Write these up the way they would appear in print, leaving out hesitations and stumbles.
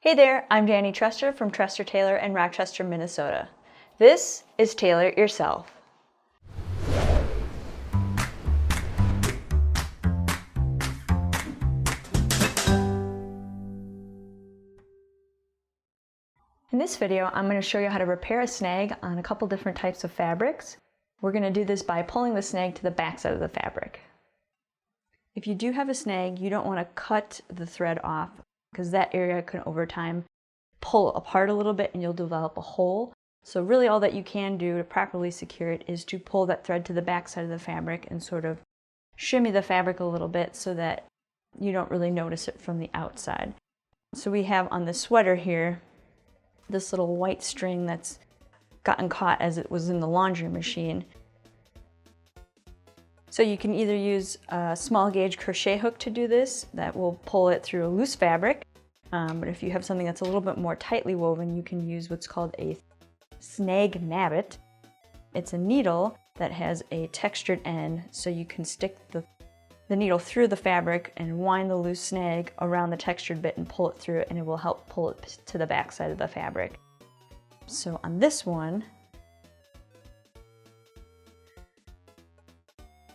Hey there, I'm Danny Trester from Trester Tailor in Rochester, Minnesota. This is Tailor It Yourself. In this video, I'm going to show you how to repair a snag on a couple different types of fabrics. We're going to do this by pulling the snag to the back side of the fabric. If you do have a snag, you don't want to cut the thread off because that area can over time pull apart a little bit and you'll develop a hole. So really all that you can do to properly secure it is to pull that thread to the back side of the fabric and sort of shimmy the fabric a little bit so that you don't really notice it from the outside. So we have on the sweater here this little white string that's gotten caught as it was in the laundry machine. So you can either use a small gauge crochet hook to do this that will pull it through a loose fabric. But if you have something that's a little bit more tightly woven, you can use what's called a Snag-Nab-It. It's a needle that has a textured end, so you can stick the needle through the fabric and wind the loose snag around the textured bit and pull it through it, and it will help pull it to the back side of the fabric. So on this one,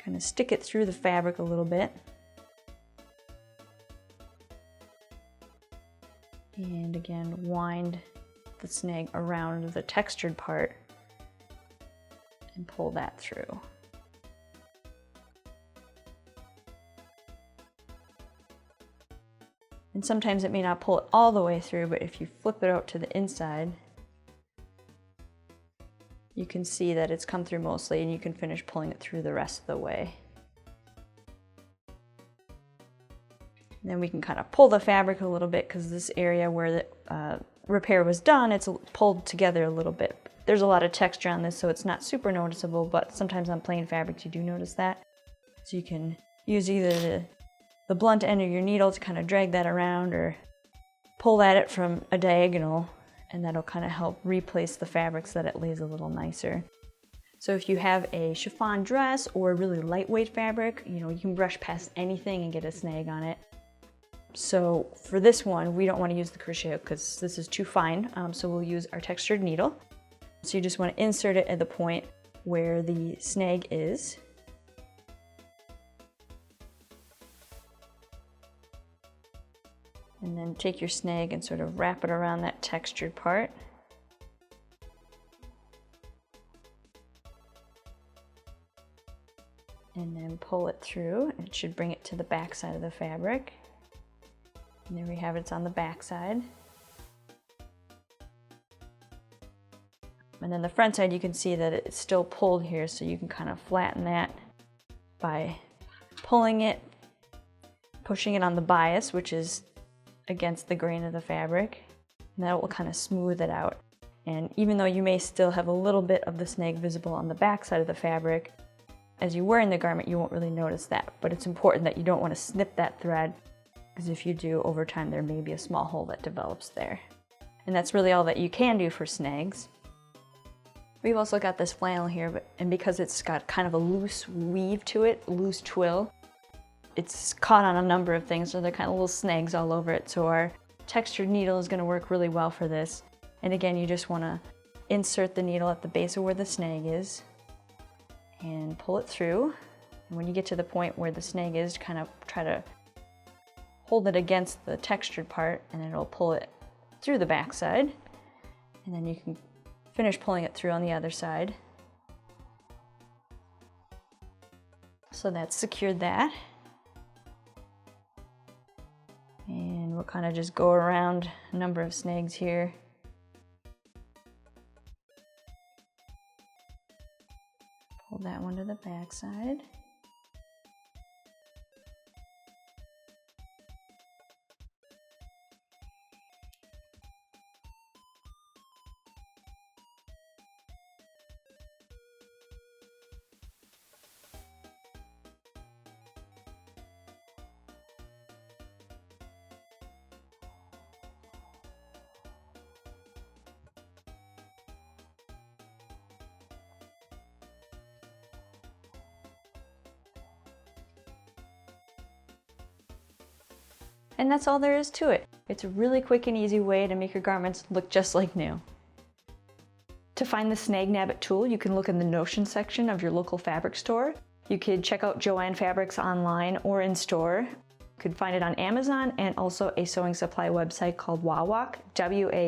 kind of stick it through the fabric a little bit. And again, wind the snag around the textured part and pull that through. And sometimes it may not pull it all the way through, but if you flip it out to the inside, you can see that it's come through mostly and you can finish pulling it through the rest of the way. And then we can kind of pull the fabric a little bit because this area where the repair was done, it's pulled together a little bit. There's a lot of texture on this, so it's not super noticeable, but sometimes on plain fabrics you do notice that. So you can use either the blunt end of your needle to kind of drag that around or pull at it from a diagonal, and that'll kind of help replace the fabric so that it lays a little nicer. So if you have a chiffon dress or a really lightweight fabric, you can brush past anything and get a snag on it. So for this one, we don't want to use the crochet hook because this is too fine, so we'll use our textured needle. So you just want to insert it at the point where the snag is. And then take your snag and sort of wrap it around that textured part. And then pull it through. It should bring it to the back side of the fabric. And there we have it, it's on the back side. And then the front side, you can see that it's still pulled here, so you can kind of flatten that by pulling it, pushing it on the bias, which is against the grain of the fabric, and that will kind of smooth it out. And even though you may still have a little bit of the snag visible on the back side of the fabric, as you're wearing the garment, you won't really notice that. But it's important that you don't want to snip that thread, because if you do, over time there may be a small hole that develops there. And that's really all that you can do for snags. We've also got this flannel here, and because it's got kind of a loose weave to it, loose twill, it's caught on a number of things, so they're kind of little snags all over it. So our textured needle is going to work really well for this. And again, you just want to insert the needle at the base of where the snag is and pull it through. And when you get to the point where the snag is, kind of try to hold it against the textured part, and it'll pull it through the back side. And then you can finish pulling it through on the other side. So that's secured that. And we'll kind of just go around a number of snags here. Pull that one to the back side. And that's all there is to it. It's a really quick and easy way to make your garments look just like new. To find the Snag-Nab-It tool, you can look in the Notion section of your local fabric store. You could check out Joann Fabrics online or in store. You could find it on Amazon and also a sewing supply website called Wawak, WAWAK.com.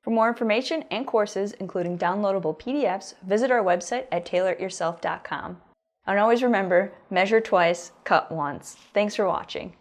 For more information and courses, including downloadable PDFs, visit our website at tailoryourself.com. And always remember, measure twice, cut once. Thanks for watching.